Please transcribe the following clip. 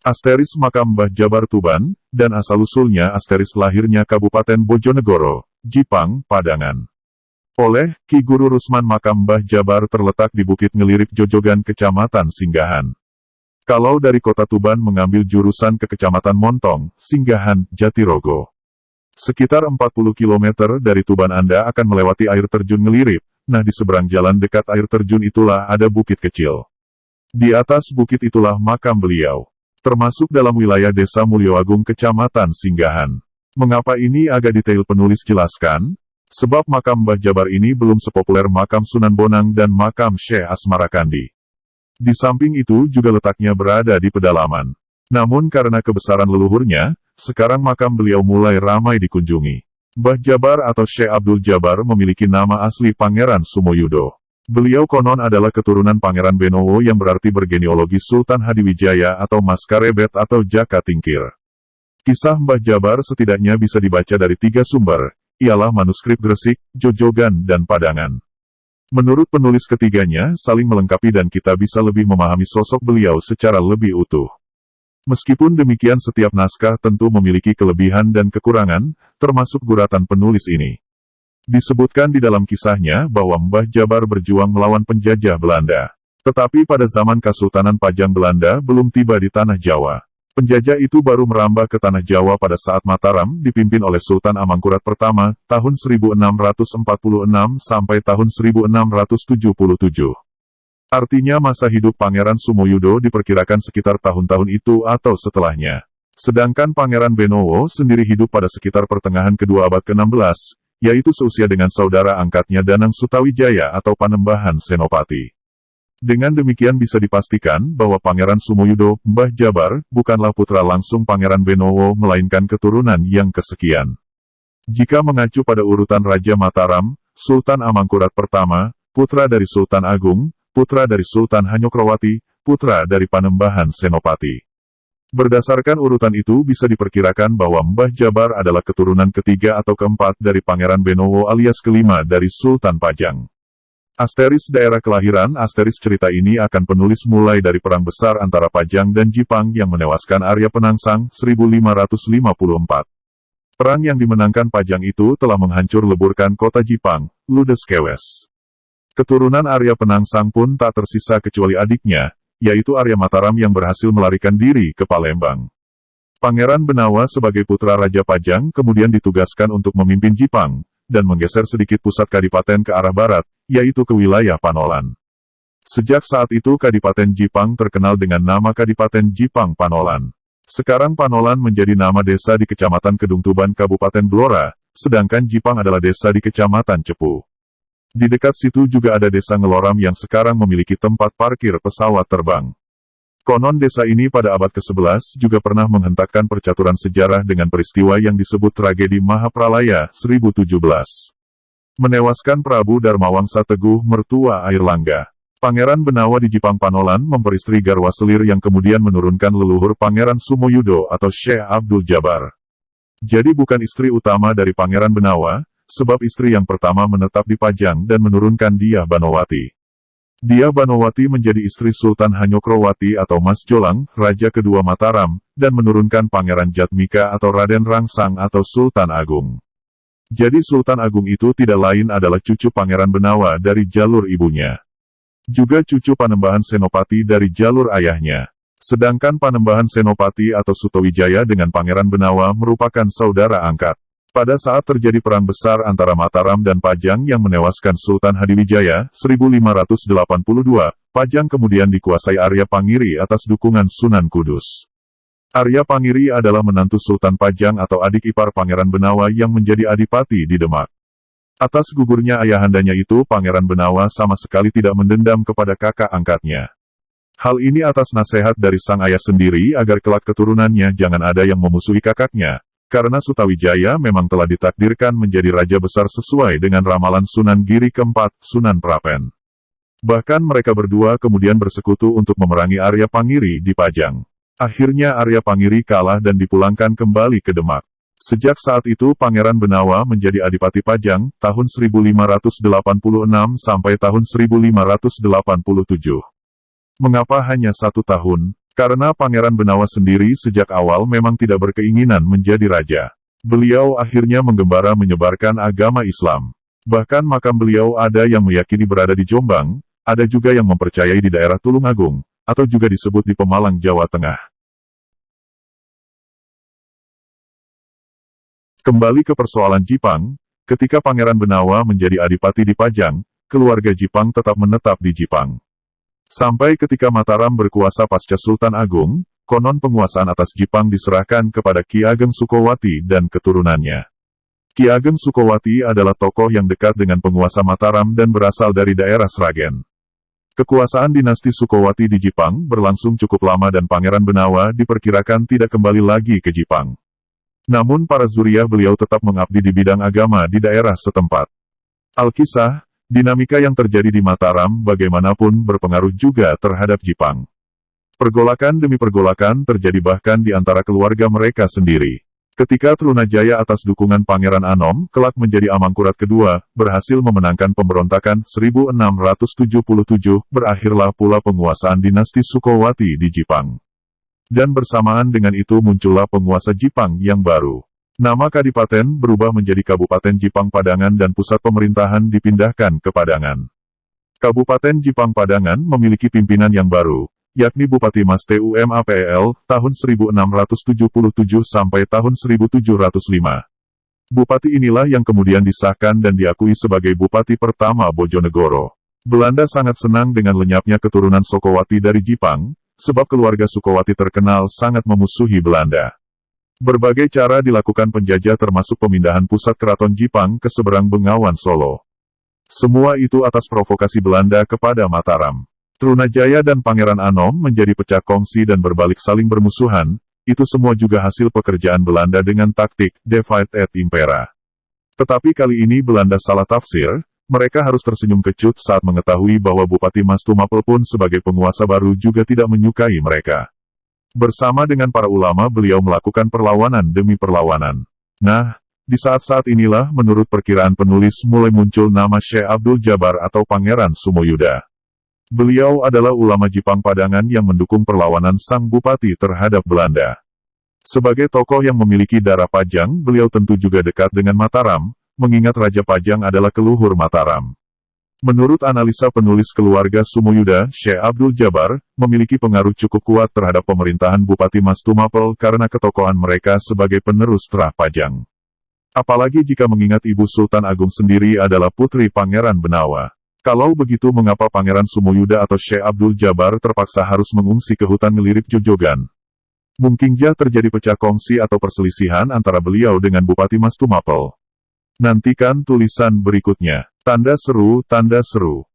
Asteris makam Mbah Jabar Tuban, dan asal-usulnya asteris lahirnya Kabupaten Bojonegoro, Jipang, Padangan. Oleh Ki Guru Rusman makam Mbah Jabar terletak di Bukit Ngelirip Jojogan Kecamatan Singgahan. Kalau dari kota Tuban mengambil jurusan ke Kecamatan Montong, Singgahan, Jatirogo. Sekitar 40 km dari Tuban Anda akan melewati air terjun Ngelirip, nah di seberang jalan dekat air terjun itulah ada bukit kecil. Di atas bukit itulah makam beliau. Termasuk dalam wilayah Desa Mulyoagung Kecamatan Singgahan. Mengapa ini agak detail penulis jelaskan? Sebab makam Mbah Jabar ini belum sepopuler makam Sunan Bonang dan makam Syekh Asmarakandi. Di samping itu juga letaknya berada di pedalaman. Namun karena kebesaran leluhurnya, sekarang makam beliau mulai ramai dikunjungi. Mbah Jabar atau Syekh Abdul Jabar memiliki nama asli Pangeran Sumoyudo. Beliau konon adalah keturunan Pangeran Benowo yang berarti bergenealogi Sultan Hadiwijaya atau Mas Karebet atau Jaka Tingkir. Kisah Mbah Jabar setidaknya bisa dibaca dari 3 sumber, ialah manuskrip Gresik, Jojogan, dan Padangan. Menurut penulis ketiganya, saling melengkapi dan kita bisa lebih memahami sosok beliau secara lebih utuh. Meskipun demikian setiap naskah tentu memiliki kelebihan dan kekurangan, termasuk guratan penulis ini. Disebutkan di dalam kisahnya bahwa Mbah Jabar berjuang melawan penjajah Belanda. Tetapi pada zaman Kesultanan Pajang Belanda belum tiba di Tanah Jawa. Penjajah itu baru merambah ke Tanah Jawa pada saat Mataram dipimpin oleh Sultan Amangkurat I, tahun 1646 sampai tahun 1677. Artinya masa hidup Pangeran Sumoyudo diperkirakan sekitar tahun-tahun itu atau setelahnya. Sedangkan Pangeran Benowo sendiri hidup pada sekitar pertengahan kedua abad ke-16, yaitu seusia dengan saudara angkatnya Danang Sutawijaya atau Panembahan Senopati. Dengan demikian bisa dipastikan bahwa Pangeran Sumoyudo, Mbah Jabar, bukanlah putra langsung Pangeran Benowo melainkan keturunan yang kesekian. Jika mengacu pada urutan Raja Mataram, Sultan Amangkurat I, putra dari Sultan Agung, putra dari Sultan Hanyokrowati, putra dari Panembahan Senopati. Berdasarkan urutan itu bisa diperkirakan bahwa Mbah Jabar adalah keturunan ketiga atau keempat dari Pangeran Benowo alias kelima dari Sultan Pajang. Asteris daerah kelahiran asteris cerita ini akan penulis mulai dari perang besar antara Pajang dan Jipang yang menewaskan Arya Penangsang 1554. Perang yang dimenangkan Pajang itu telah menghancur leburkan kota Jipang, ludes kewes. Keturunan Arya Penangsang pun tak tersisa kecuali adiknya, yaitu Arya Mataram yang berhasil melarikan diri ke Palembang. Pangeran Benawa sebagai putra Raja Pajang kemudian ditugaskan untuk memimpin Jipang, dan menggeser sedikit pusat kadipaten ke arah barat, yaitu ke wilayah Panolan. Sejak saat itu Kadipaten Jipang terkenal dengan nama Kadipaten Jipang Panolan. Sekarang Panolan menjadi nama desa di Kecamatan Kedung Tuban Kabupaten Blora, sedangkan Jipang adalah desa di Kecamatan Cepu. Di dekat situ juga ada desa Ngeloram yang sekarang memiliki tempat parkir pesawat terbang. Konon desa ini pada abad ke-11 juga pernah menghentakkan percaturan sejarah dengan peristiwa yang disebut tragedi Mahapralaya 1017. Menewaskan Prabu Darmawangsa Teguh mertua Airlangga. Pangeran Benawa di Jipang Panolan memperistri Garwa Selir yang kemudian menurunkan leluhur Pangeran Sumoyudo atau Syekh Abdul Jabar. Jadi bukan istri utama dari Pangeran Benawa, sebab istri yang pertama menetap di Pajang dan menurunkan Dyah Banowati. Dyah Banowati menjadi istri Sultan Hanyokrowati atau Mas Jolang, Raja kedua Mataram, dan menurunkan Pangeran Jatmika atau Raden Rangsang atau Sultan Agung. Jadi Sultan Agung itu tidak lain adalah cucu Pangeran Benawa dari jalur ibunya. Juga cucu Panembahan Senopati dari jalur ayahnya. Sedangkan Panembahan Senopati atau Sutawijaya dengan Pangeran Benawa merupakan saudara angkat. Pada saat terjadi perang besar antara Mataram dan Pajang yang menewaskan Sultan Hadiwijaya, 1582, Pajang kemudian dikuasai Arya Pangiri atas dukungan Sunan Kudus. Arya Pangiri adalah menantu Sultan Pajang atau adik ipar Pangeran Benawa yang menjadi adipati di Demak. Atas gugurnya ayahandanya itu Pangeran Benawa sama sekali tidak mendendam kepada kakak angkatnya. Hal ini atas nasihat dari sang ayah sendiri agar kelak keturunannya jangan ada yang memusuhi kakaknya. Karena Sutawijaya memang telah ditakdirkan menjadi raja besar sesuai dengan ramalan Sunan Giri keempat, Sunan Prapen. Bahkan mereka berdua kemudian bersekutu untuk memerangi Arya Pangiri di Pajang. Akhirnya Arya Pangiri kalah dan dipulangkan kembali ke Demak. Sejak saat itu Pangeran Benawa menjadi Adipati Pajang, tahun 1586 sampai tahun 1587. Mengapa hanya 1 tahun? Karena Pangeran Benawa sendiri sejak awal memang tidak berkeinginan menjadi raja. Beliau akhirnya menggembara menyebarkan agama Islam. Bahkan makam beliau ada yang meyakini berada di Jombang, ada juga yang mempercayai di daerah Tulungagung, atau juga disebut di Pemalang, Jawa Tengah. Kembali ke persoalan Jipang, ketika Pangeran Benawa menjadi adipati di Pajang, keluarga Jipang tetap menetap di Jipang. Sampai ketika Mataram berkuasa pasca Sultan Agung, konon penguasaan atas Jipang diserahkan kepada Ki Ageng Sukowati dan keturunannya. Ki Ageng Sukowati adalah tokoh yang dekat dengan penguasa Mataram dan berasal dari daerah Sragen. Kekuasaan dinasti Sukowati di Jipang berlangsung cukup lama dan Pangeran Benawa diperkirakan tidak kembali lagi ke Jipang. Namun para zuriyah beliau tetap mengabdi di bidang agama di daerah setempat. Alkisah, dinamika yang terjadi di Mataram bagaimanapun berpengaruh juga terhadap Jipang. Pergolakan demi pergolakan terjadi bahkan di antara keluarga mereka sendiri. Ketika Trunajaya atas dukungan Pangeran Anom kelak menjadi Amangkurat kedua, berhasil memenangkan pemberontakan 1677, berakhirlah pula penguasaan dinasti Sukowati di Jipang. Dan bersamaan dengan itu muncullah penguasa Jipang yang baru. Nama kadipaten berubah menjadi Kabupaten Jipang Padangan dan pusat pemerintahan dipindahkan ke Padangan. Kabupaten Jipang Padangan memiliki pimpinan yang baru, yakni Bupati Mas Tumapel, tahun 1677 sampai tahun 1705. Bupati inilah yang kemudian disahkan dan diakui sebagai Bupati pertama Bojonegoro. Belanda sangat senang dengan lenyapnya keturunan Sukowati dari Jipang, sebab keluarga Sukowati terkenal sangat memusuhi Belanda. Berbagai cara dilakukan penjajah termasuk pemindahan pusat keraton Jipang ke seberang Bengawan Solo. Semua itu atas provokasi Belanda kepada Mataram. Trunajaya dan Pangeran Anom menjadi pecah kongsi dan berbalik saling bermusuhan, itu semua juga hasil pekerjaan Belanda dengan taktik divide et impera. Tetapi kali ini Belanda salah tafsir, mereka harus tersenyum kecut saat mengetahui bahwa Bupati Mas Tumapel pun sebagai penguasa baru juga tidak menyukai mereka. Bersama dengan para ulama beliau melakukan perlawanan demi perlawanan. Nah, di saat-saat inilah menurut perkiraan penulis mulai muncul nama Syekh Abdul Jabar atau Pangeran Sumoyuda. Beliau adalah ulama Jipang Padangan yang mendukung perlawanan sang bupati terhadap Belanda. Sebagai tokoh yang memiliki darah Pajang, beliau tentu juga dekat dengan Mataram, mengingat Raja Pajang adalah keluhur Mataram. Menurut analisa penulis keluarga Sumoyuda, Syekh Abdul Jabar memiliki pengaruh cukup kuat terhadap pemerintahan Bupati Mas Tumapel karena ketokohan mereka sebagai penerus terah Pajang. Apalagi jika mengingat Ibu Sultan Agung sendiri adalah putri Pangeran Benawa. Kalau begitu mengapa Pangeran Sumoyuda atau Syekh Abdul Jabar terpaksa harus mengungsi ke hutan Ngelirip Jojogan? Mungkinkah terjadi pecah kongsi atau perselisihan antara beliau dengan Bupati Mas Tumapel? Nantikan tulisan berikutnya. Tanda seru, tanda seru.